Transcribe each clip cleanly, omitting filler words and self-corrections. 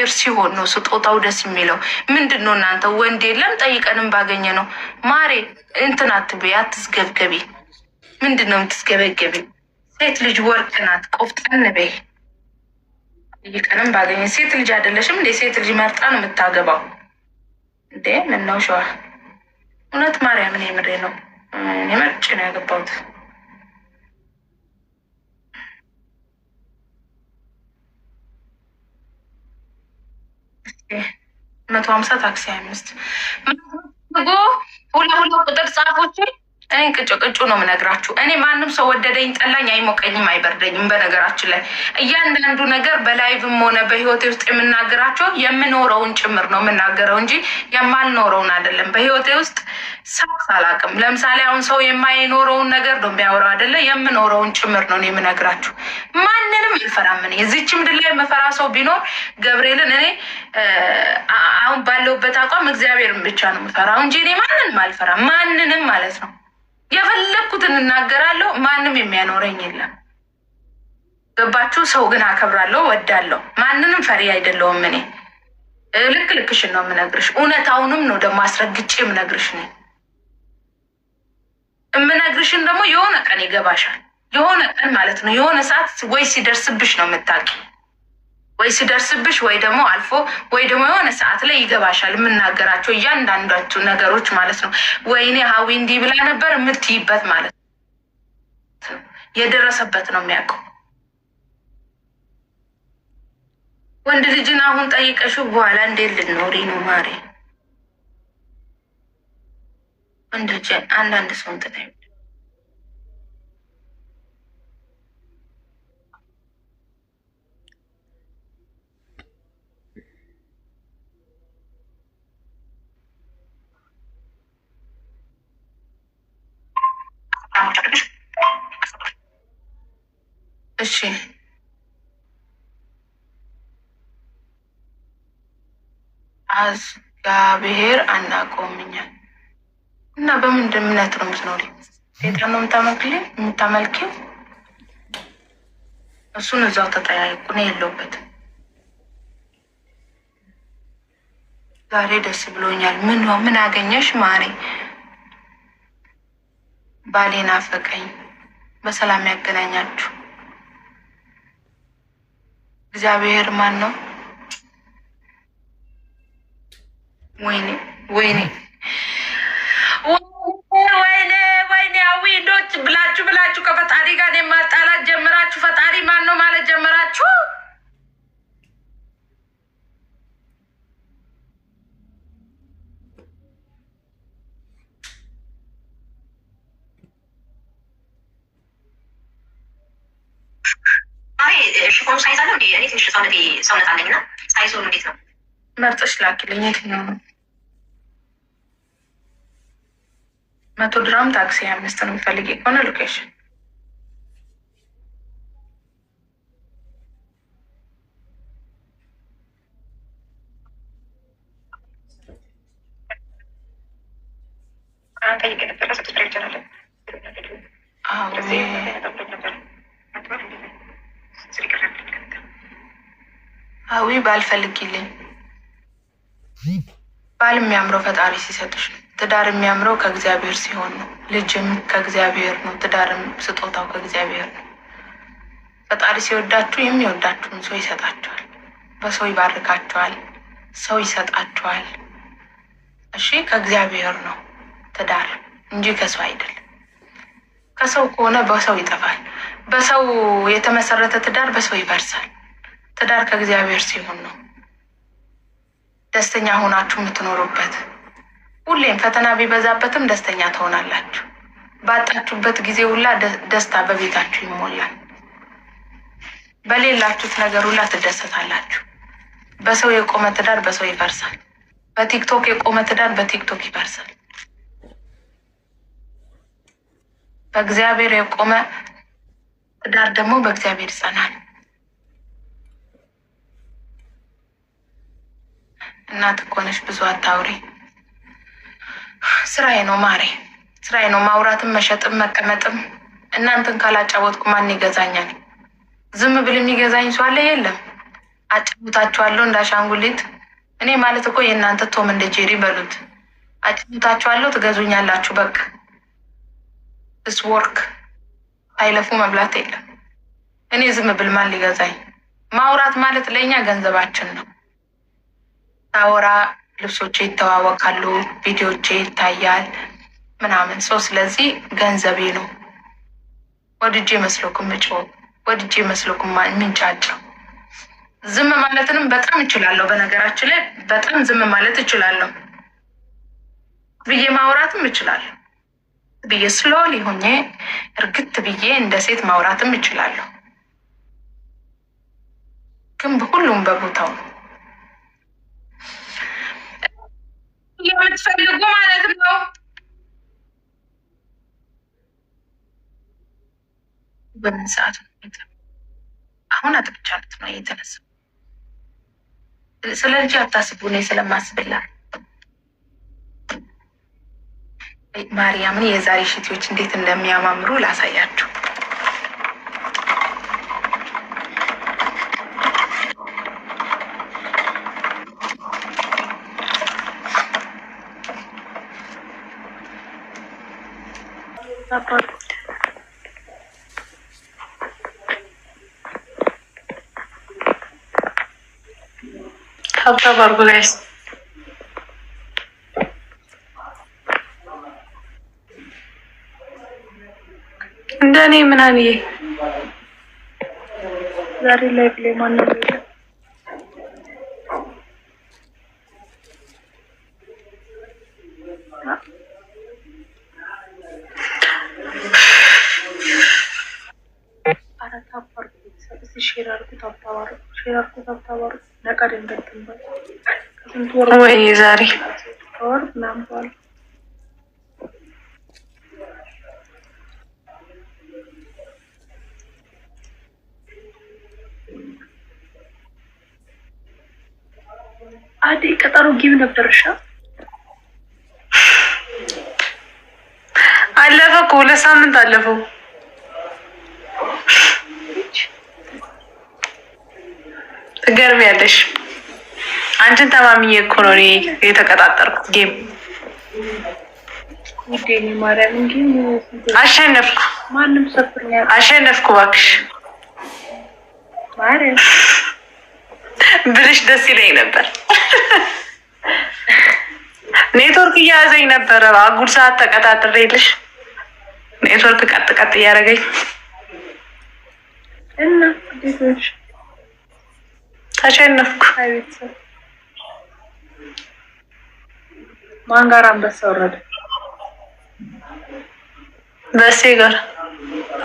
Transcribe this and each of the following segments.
ከእግዚአብሔር ሲሆን ነው ስጦታው ደስ የሚለው። ምንድነው እናንተ ወንድ የለም ጠይቀንም ባገኘ ነው። ማሬ እንትን አትበይ፣ አትስገብገቢ። ምንድነው የምትስገበገቢ? ሴት ልጅ ወርቅ ናት። ቆፍጠን በይ። ጠይቀንም ባገኘ ሴት ልጅ አይደለሽም እንዴ? ሴት ልጅ መርጣ ነው የምታገባው እንዴ? ምነው ሸዋ እውነት ማርያምን የምሬ ነው። እኔ መርጬ ነው ያገባሁት። 150 ታክሲ 25 ሁላ ቁጥር ጻፎች። እኔ ቅጭ ነው የምነግራችሁ። እኔ ማንም ሰው ወደደኝ ጠላኝ አይሞቀኝም አይበርደኝም። በነገራችን ላይ እያንዳንዱ ነገር በላይቭም ሆነ በህይወቴ ውስጥ የምናገራቸው የምኖረውን ጭምር ነው የምናገረው እንጂ የማልኖረውን አይደለም። በህይወቴ ውስጥ ሳክስ አላውቅም። ለምሳሌ አሁን ሰው የማይኖረውን ነገር ነው የሚያወራው አይደለ? የምኖረውን ጭምር ነው የምነግራችሁ። ማንንም አልፈራም። እኔ እዚች ምድር ላይ የምፈራ ሰው ቢኖር ገብርኤልን፣ እኔ አሁን ባለውበት አቋም እግዚአብሔርን ብቻ ነው የምፈራው እንጂ እኔ ማንንም አልፈራም። ማንንም ማለት ነው የፈለኩትን እናገራለሁ። ማንም የሚያኖረኝ የለም። ገባችሁ? ሰው ግን አከብራለሁ፣ ወዳለሁ። ማንንም ፈሪ አይደለሁም። እኔ ልክሽን ነው የምነግርሽ። እውነታውንም ነው ደግሞ አስረግጬ የምነግርሽ ነኝ። የምነግርሽን ደግሞ የሆነ ቀን ይገባሻል። የሆነ ቀን ማለት ነው የሆነ ሰዓት ወይ ሲደርስብሽ ነው የምታውቂ፣ ወይ ሲደርስብሽ ወይ ደግሞ አልፎ ወይ ደግሞ የሆነ ሰዓት ላይ ይገባሻል። የምናገራቸው እያንዳንዳቸው ነገሮች ማለት ነው። ወይኔ ሀዊ እንዲህ ብላ ነበር የምትይበት ማለት ነው። የደረሰበት ነው የሚያውቀው። ወንድ ልጅን አሁን ጠይቀሽው በኋላ እንዴት ልትኖሪ ነው ማሬ? ወንድ ልጅ አንዳንድ ሰው እንትን አይደለም። እሺ እግዚአብሔር አናቆምኛል እና በምንድን እምነት ነው የምትኖሪ? ሴጣን ነው የምታመልኪው? እሱን እዛው ተጠያይቁ። ነው የለውበትም። ዛሬ ደስ ብሎኛል። ምን አገኘሽ ማሬ? ባሌ ናፈቀኝ። በሰላም ያገናኛችሁ እግዚአብሔር። ማን ነው? ወይኔ ወይኔ ወይኔ አዊዶች ብላችሁ ከፈጣሪ ጋር የማጣላት ጀምራችሁ። ፈጣሪ ማን ነው ማለት ጀምራችሁ። ሽፎኑ ሳይዝ አለው እንዴ? እኔ ትንሽ ሰውነት አለኝና ሳይዙ እንዴት ነው? መርጠሽ ላኪልኝ። የትኛው ነው? 100 ድራም ታክሲ 25 ነው የምፈልግ ከሆነ ሎኬሽን አዊ ባልፈልግልኝ። ባል የሚያምረው ፈጣሪ ሲሰጥሽ ነው። ትዳር የሚያምረው ከእግዚአብሔር ሲሆን ነው። ልጅም ከእግዚአብሔር ነው። ትዳርም ስጦታው ከእግዚአብሔር ነው። ፈጣሪ ሲወዳችሁ የሚወዳችሁን ሰው ይሰጣችኋል። በሰው ይባርካችኋል። ሰው ይሰጣችኋል። እሺ፣ ከእግዚአብሔር ነው ትዳር እንጂ ከሰው አይደለም። ከሰው ከሆነ በሰው ይጠፋል። በሰው የተመሰረተ ትዳር በሰው ይፈርሳል። ትዳር ከእግዚአብሔር ሲሆን ነው ደስተኛ ሆናችሁ የምትኖሩበት። ሁሌም ፈተና ቢበዛበትም ደስተኛ ትሆናላችሁ። ባጣችሁበት ጊዜ ሁላ ደስታ በቤታችሁ ይሞላል። በሌላችሁት ነገር ሁላ ትደሰታላችሁ። በሰው የቆመ ትዳር በሰው ይፈርሳል። በቲክቶክ የቆመ ትዳር በቲክቶክ ይፈርሳል። በእግዚአብሔር የቆመ ትዳር ደግሞ በእግዚአብሔር ይጸናል። እናት እኮ ነሽ፣ ብዙ አታውሪ። ስራዬ ነው ማሬ፣ ስራዬ ነው ማውራትም መሸጥም መቀመጥም። እናንተን ካላጫወትኩ ማን ይገዛኛል? ዝም ብል የሚገዛኝ ሰው አለ? የለም። አጭሙታችኋለሁ እንዳሻንጉሊት። እኔ ማለት እኮ የእናንተ ቶም እንደ ጄሪ በሉት። አጭሙታችኋለሁ፣ ትገዙኛላችሁ። በቃ ስ ወርክ አይለፉ መብላት የለም። እኔ ዝም ብል ማን ሊገዛኝ? ማውራት ማለት ለእኛ ገንዘባችን ነው። ታወራ ልብሶቼ ይተዋወቃሉ፣ ቪዲዮቼ ይታያል ምናምን ሰው። ስለዚህ ገንዘቤ ነው። ወድጄ መስሎኩም ምጮ ወድጄ መስሎኩም ምንጫጫው። ዝም ማለትንም በጣም እችላለሁ። በነገራችን ላይ በጣም ዝም ማለት እችላለሁ ብዬ ማውራትም እችላለሁ ብዬ ስሎሊ ሆኜ እርግት ብዬ እንደ ሴት ማውራትም እችላለሁ። ግን ሁሉም በቦታው ነው የምትፈልጉ ማለት ነው። በምን ሰዓት ነው? አሁን አጥብቻለት ነው የተነሳ። ስለ ልጅ አታስቡ፣ እኔ ስለማስብላት ማርያምን የዛሬ ሽቲዎች እንዴት እንደሚያማምሩ ላሳያችሁ። ታብታብ አድርጉ ጋይስ። እንደኔ ምናንዬ ዛሬ ላይ ብሌ ማነው? ወይ ዛሬ አዲ ቀጠሮ ጊብ ነበርሻ? አለፈ እኮ 2 ሳምንት አለፈው። ትገርሚያለሽ። አንቺን ተማምኜ እኮ ነው እኔ የተቀጣጠርኩት ጌም። ውዴኔ ማርያም ግን አሸነፍኩ። ማንም ሰፍርኛ አሸነፍኩ እባክሽ ማርያም ብልሽ ደስ ይለኝ ነበር። ኔትወርክ እያያዘኝ ነበረ። አጉል ሰዓት ተቀጣጥሬልሽ ኔትወርክ ቀጥ ቀጥ እያደረገኝ እና ቤቶች ተሸነፍኩ። ቤተሰብ ማን ጋር አንበሳ ወረደ? በሴ ጋር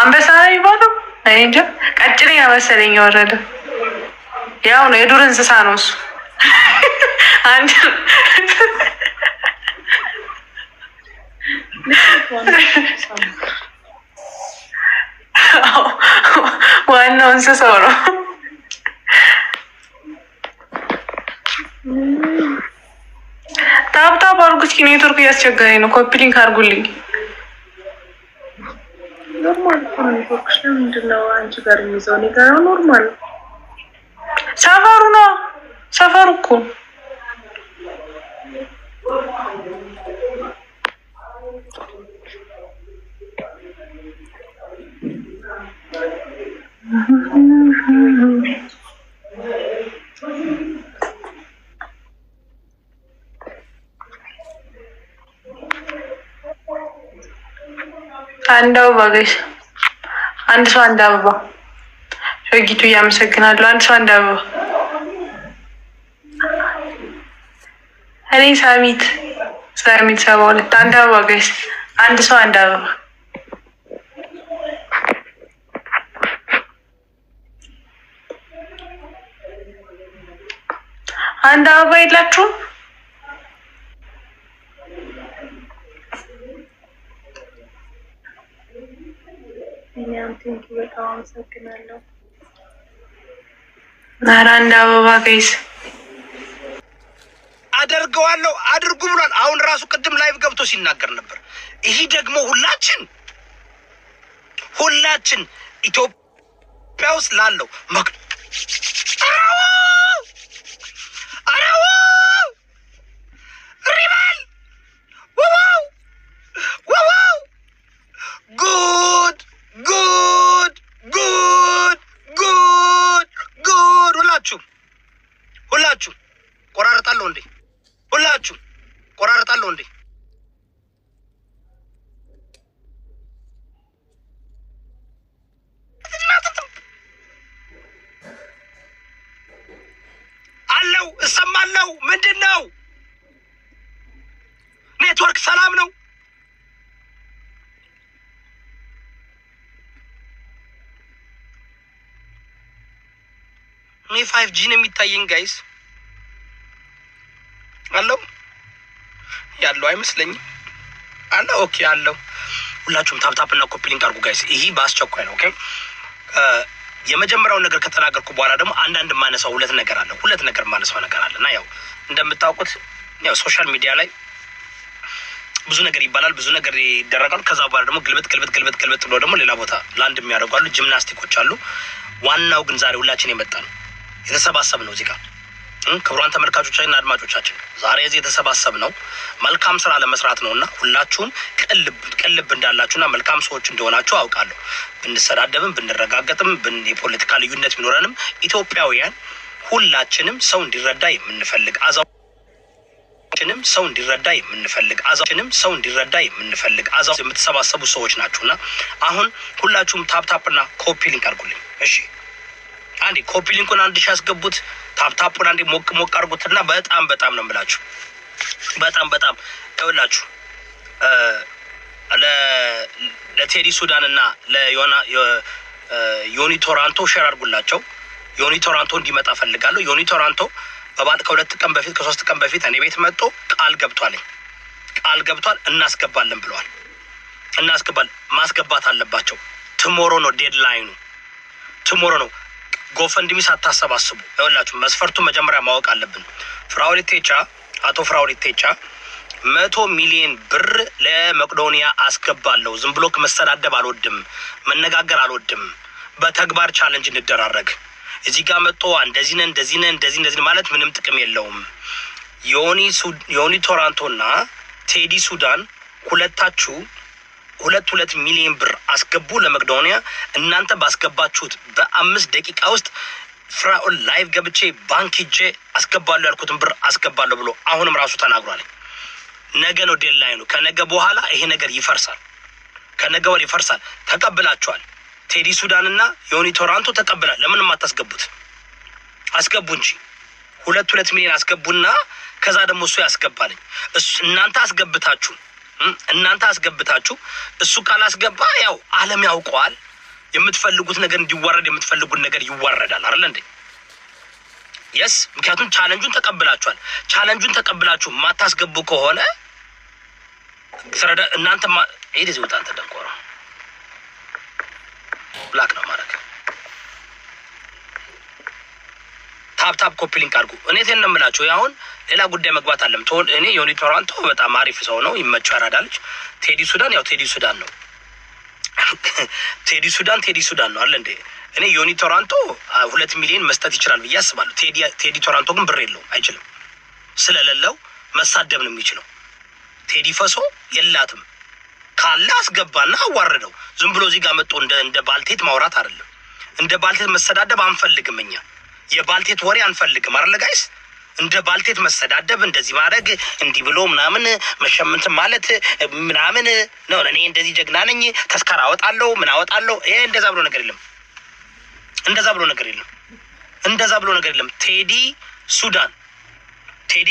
አንበሳ ነው የሚባለው። እኔ እንጃ ቀጭኔ መሰለኝ የወረደ። ያው ነው የዱር እንስሳ ነው እሱ። አንድ ዋናው እንስሳው ነው። ታብታብ አድርጉ እስኪ። ኔትወርክ እያስቸገረኝ ነው። ኮፒ ሊንክ አድርጉልኝ። ኖርማል እኮ ነው ኔትወርክሽ። ለምንድን ነው አንቺ ጋር የሚይዘው? እኔ ጋር ኖርማል ነው። ሰፈሩ ነው ሰፈሩ እኮ አንድ አበባ ጋይስ፣ አንድ ሰው አንድ አበባ። ሸጊቱ እያመሰግናለሁ። አንድ ሰው አንድ አበባ። እኔ ሳሚት 72 አንድ አበባ ጋይስ፣ አንድ ሰው አንድ አበባ። አንድ አበባ የላችሁም? እኛም ቴንኪ በጣም አመሰግናለሁ። ኧረ አንድ አበባ ጋይስ። አደርገዋለሁ አድርጉ ብሏል። አሁን ራሱ ቅድም ላይቭ ገብቶ ሲናገር ነበር። ይሄ ደግሞ ሁላችን ኢትዮጵያ ውስጥ ላለው ሁላችሁ ቆራርጣለሁ እንዴ? ሁላችሁ ቆራርጣለሁ እንዴ? አለው እሰማለሁ። ምንድን ነው ኔትወርክ? ሰላም ነው? እኔ 5G ነው የሚታየኝ ጋይስ። አለው ያለው አይመስለኝም። አለ ኦኬ አለው። ሁላችሁም ታፕታፕ እና ኮፒ ሊንክ አድርጉ ጋይስ። ይሄ በአስቸኳይ ነው። ኦኬ የመጀመሪያውን ነገር ከተናገርኩ በኋላ ደግሞ አንዳንድ ማነሳው ሁለት ነገር ማነሳው ነገር አለ እና ያው እንደምታውቁት ያው ሶሻል ሚዲያ ላይ ብዙ ነገር ይባላል፣ ብዙ ነገር ይደረጋል። ከዛ በኋላ ደግሞ ግልብጥ ብሎ ደግሞ ሌላ ቦታ ላንድ የሚያደርጉ አሉ፣ ጂምናስቲኮች አሉ። ዋናው ግን ዛሬ ሁላችን የመጣ ነው የተሰባሰብ ነው እዚህ ጋር ክቡራን ተመልካቾቻችንና አድማጮቻችን ዛሬ እዚህ የተሰባሰብ ነው መልካም ስራ ለመስራት ነውና ሁላችሁም ቅልብ እንዳላችሁና መልካም ሰዎች እንደሆናችሁ አውቃለሁ። ብንሰዳደብም ብንረጋገጥም የፖለቲካ ልዩነት ቢኖረንም ኢትዮጵያውያን ሁላችንም ሰው እንዲረዳ የምንፈልግ አዛው የምትሰባሰቡ ሰዎች ናችሁና አሁን ሁላችሁም ታፕታፕና ኮፒ ሊንክ አድርጉልኝ። እሺ አንዴ ኮፒ ሊንኩን 1000 ያስገቡት፣ ታፕታፑን አንዴ ሞቅ አድርጉትና በጣም ነው የምላችሁ። በጣም ይኸውላችሁ ለቴዲ ሱዳንና ለዮኒ ቶራንቶ ሼር አድርጉላቸው። ዮኒ ቶራንቶ እንዲመጣ ፈልጋለሁ። ዮኒ ቶራንቶ ከ2 ቀን በፊት ከ3 ቀን በፊት እኔ ቤት መጥቶ ቃል ገብቷል እናስገባለን ብለዋል። ማስገባት አለባቸው። ትሞሮ ነው ዴድላይኑ፣ ትሞሮ ነው። ጎፈንድሚ ሳታሰባስቡ ይኸውላችሁ መስፈርቱ መጀመሪያ ማወቅ አለብን። አቶ ፍራኦል ኢቴቻ 100 ሚሊዮን ብር ለመቅዶኒያ አስገባለሁ። ዝም ብሎ መሰዳደብ አልወድም፣ መነጋገር አልወድም። በተግባር ቻሌንጅ እንደራረግ። እዚህ ጋር መጥቶ እንደዚህ ማለት ምንም ጥቅም የለውም። ዮኒ ቶራንቶና ቴዲ ሱዳን ሁለታችሁ 2 ሚሊዮን ብር አስገቡ ለመቅዶኒያ። እናንተ ባስገባችሁት በ5 ደቂቃ ውስጥ ፍራኦል ላይቭ ገብቼ ባንክ ሂጄ አስገባለሁ ያልኩትን ብር አስገባለሁ ብሎ አሁንም ራሱ ተናግሯል። ነገ ነው ዴድላይኑ። ከነገ በኋላ ይሄ ነገር ይፈርሳል። ተቀብላችኋል። ቴዲ ሱዳንና ዮኒ ቶራንቶ ተቀብላል። ለምን ማታስገቡት? አስገቡ እንጂ 2 ሚሊዮን አስገቡና ከዛ ደግሞ እሱ ያስገባልኝ። እናንተ አስገብታችሁ እሱ ካላስገባ ያው ዓለም ያውቀዋል። የምትፈልጉት ነገር እንዲዋረድ የምትፈልጉት ነገር ይዋረዳል አይደል እንዴ? የስ ምክንያቱም ቻሌንጁን ተቀብላችኋል። ቻሌንጁን ተቀብላችሁ ማታስገቡ ከሆነ እናንተ እዚህ ወጣ አንተ ደንቆሮ ብላክ ነው ማለት ታፕታፕ ኮፒ ሊንክ አድርጉ። እኔ ተን ነው የምላችሁ። አሁን ሌላ ጉዳይ መግባት አለም። እኔ ዮኒ ቶራንቶ በጣም አሪፍ ሰው ነው፣ ይመቸው ያራዳልች። ቴዲ ሱዳን ያው ቴዲ ሱዳን ነው። ቴዲ ሱዳን ነው አለ እንዴ? እኔ ዮኒ ቶራንቶ 2 ሚሊዮን መስጠት ይችላል ብዬ አስባለሁ። ቴዲ ቶራንቶ ግን ብር የለውም፣ አይችልም። ስለሌለው መሳደብ ነው የሚችለው። ቴዲ ፈሶ የላትም ካለ አስገባና አዋርደው። ዝም ብሎ እዚህ ጋር መጥቶ እንደ ባልቴት ማውራት አይደለም። እንደ ባልቴት መሰዳደብ አንፈልግም እኛ። የባልቴት ወሬ አንፈልግም አይደል ጋይስ? እንደ ባልቴት መሰዳደብ እንደዚህ ማድረግ እንዲህ ብሎ ምናምን መሸምንት ማለት ምናምን ነው። እኔ እንደዚህ ጀግና ነኝ ተስካራ አወጣለሁ ምን አወጣለሁ። ይሄ እንደዛ ብሎ ነገር የለም። ቴዲ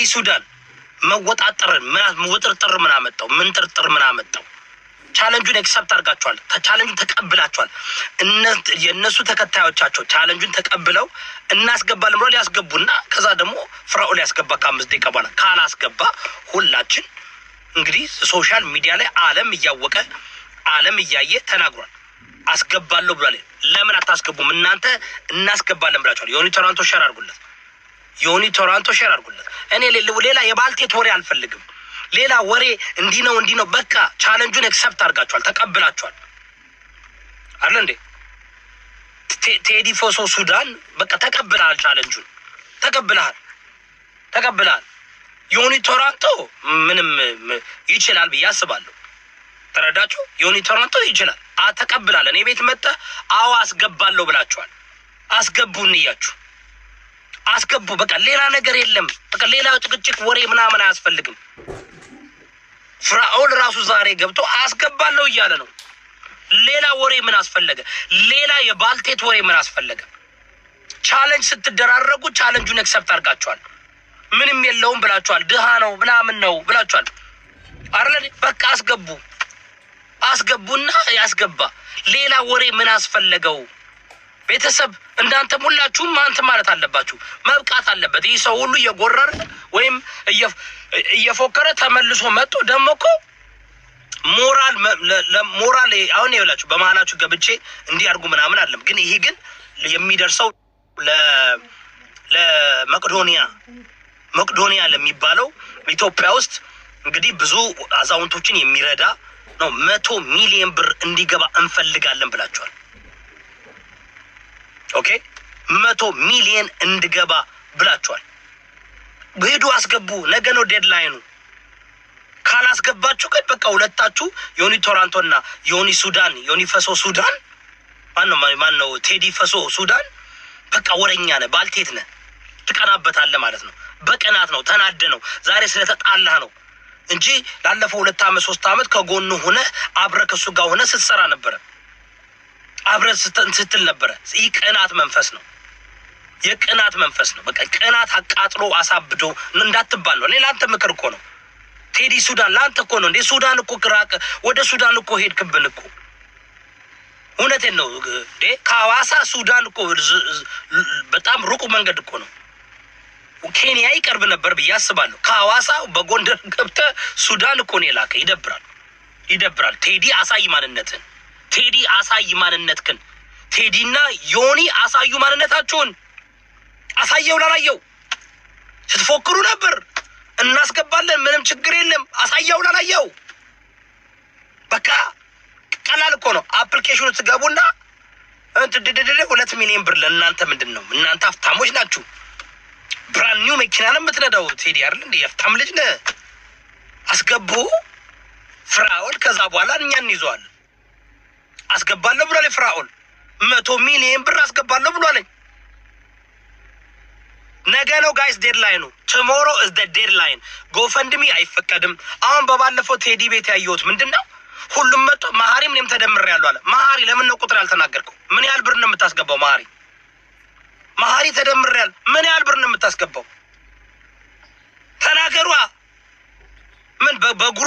ሱዳን መወጣጠር ምን አመጣው? ምን ጥርጥር ምን አመጣው? ቻሌንጁን ኤክሰፕት አድርጋችኋል። ቻሌንጁን ተቀብላችኋል። የእነሱ ተከታዮቻቸው ቻሌንጁን ተቀብለው እናስገባለን ብሎ ሊያስገቡና ከዛ ደግሞ ፍራኦል ያስገባ ከ5 ደቂቃ በኋላ ካላስገባ ሁላችን እንግዲህ ሶሻል ሚዲያ ላይ ዓለም እያወቀ ዓለም እያየ ተናግሯል። አስገባለሁ ብሏል። ለምን አታስገቡም እናንተ? እናስገባለን ብላችኋል። ዮኒ ቶራንቶ ሼር አድርጉለት። እኔ ሌላ የባልቴት ወሬ አልፈልግም። ሌላ ወሬ እንዲህ ነው በቃ ቻሌንጁን ኤክሰፕት አድርጋችኋል፣ ተቀብላችኋል አይደል እንዴ? ቴዲ ፎሶ ሱዳን በቃ ተቀብለሃል፣ ቻለንጁን ተቀብለሃል። ዮኒ ቶራንቶ ምንም ይችላል ብዬ አስባለሁ። ተረዳችሁ? ዮኒ ቶራንቶ ይችላል። ተቀብለሃል። እኔ ቤት መጥተህ አዎ አስገባለሁ ብላችኋል። አስገቡ፣ እንያችሁ አስገቡ። በቃ ሌላ ነገር የለም። በቃ ሌላ ጭቅጭቅ ወሬ ምናምን አያስፈልግም። ፍራኦል ራሱ ዛሬ ገብቶ አስገባለሁ እያለ ነው። ሌላ ወሬ ምን አስፈለገ? ሌላ የባልቴት ወሬ ምን አስፈለገ? ቻሌንጅ ስትደራረጉ ቻሌንጁን ኤክሰፕት አድርጋችኋል። ምንም የለውም ብላችኋል። ድሃ ነው ምናምን ነው ብላችኋል አይደል? በቃ አስገቡና ያስገባ። ሌላ ወሬ ምን አስፈለገው? ቤተሰብ እንዳንተ ሁላችሁም አንተ ማለት አለባችሁ። መብቃት አለበት። ይህ ሰው ሁሉ እየጎረረ ወይም እየፎከረ ተመልሶ መጥቶ ደግሞ እኮ ሞራል አሁን ይኸውላችሁ በመሀላችሁ ገብቼ እንዲህ አድርጉ ምናምን አለም። ግን ይሄ ግን የሚደርሰው ለመቅዶኒያ ለሚባለው ኢትዮጵያ ውስጥ እንግዲህ ብዙ አዛውንቶችን የሚረዳ ነው። 100 ሚሊዮን ብር እንዲገባ እንፈልጋለን ብላችኋል። ኦኬ 100 ሚሊዮን እንድገባ ብላችኋል። ሄዱ አስገቡ። ነገ ነው ዴድላይኑ። ካላስገባችሁ ግን በቃ ሁለታችሁ ዮኒ ቶራንቶ እና ዮኒ ፈሶ ሱዳን ማን ነው ቴዲ ፈሶ ሱዳን በቃ ወረኛ ነህ፣ ባልቴት ነህ፣ ትቀናበታለህ ማለት ነው። በቅናት ነው፣ ተናደ ነው፣ ዛሬ ስለተጣላህ ነው እንጂ ላለፈው 2 ዓመት 3 ዓመት ከጎኑ ሆነ አብረህ ከሱ ጋር ሆነ ስትሰራ ነበረ፣ አብረህ ስትል ነበረ። ይህ ቅናት መንፈስ ነው፣ የቅናት መንፈስ ነው። በቃ ቅናት አቃጥሎ አሳብዶ እንዳትባል ነው። እኔ ለአንተ ምክር እኮ ነው። ቴዲ ሱዳን ለአንተ እኮ ነው እንዴ። ሱዳን እኮ ክራቅ ወደ ሱዳን እኮ ሄድክብን እኮ። እውነቴን ነው እንዴ። ከሐዋሳ ሱዳን እኮ በጣም ሩቁ መንገድ እኮ ነው። ኬንያ ይቀርብ ነበር ብዬ አስባለሁ። ከሐዋሳ በጎንደር ገብተህ ሱዳን እኮ ነው የላከ። ይደብራል። ቴዲ አሳይ ማንነትህን። ቴዲና ዮኒ አሳዩ ማንነታችሁን። አሳየው ላላየው ስትፎክሩ ነበር። እናስገባለን ምንም ችግር የለም። አሳየው ላላየው በቃ ቀላል እኮ ነው። አፕሊኬሽኑ ትገቡና 2 ሚሊዮን ብር ለእናንተ ምንድን ነው? እናንተ ሀብታሞች ናችሁ። ብራንድ ኒው መኪና ነው የምትነዳው። ቴዲ አይደል እንደ የሀብታም ልጅ ነህ። አስገቡ ፍራኦል። ከዛ በኋላ እኛ እንይዘዋለን። አስገባለሁ ብሏል ፍራኦል። 100 ሚሊዮን ብር አስገባለሁ ብሏለኝ። ነገ ነው ጋይስ ዴድላይኑ። ቱሞሮ ኢዝ ዘ ዴድላይን። ጎፈንድሚ አይፈቀድም። አሁን በባለፈው ቴዲ ቤት ያየሁት ምንድን ነው? ሁሉም መጥቶ መሀሪ ምንም ተደምሬያለሁ አለ። መሀሪ ለምን ነው ቁጥር ያልተናገርከው? ምን ያህል ብር ነው የምታስገባው? መሀሪ ተደምሬያለሁ። ምን ያህል ብር ነው የምታስገባው? ተናገሯ። ምን በጉሩ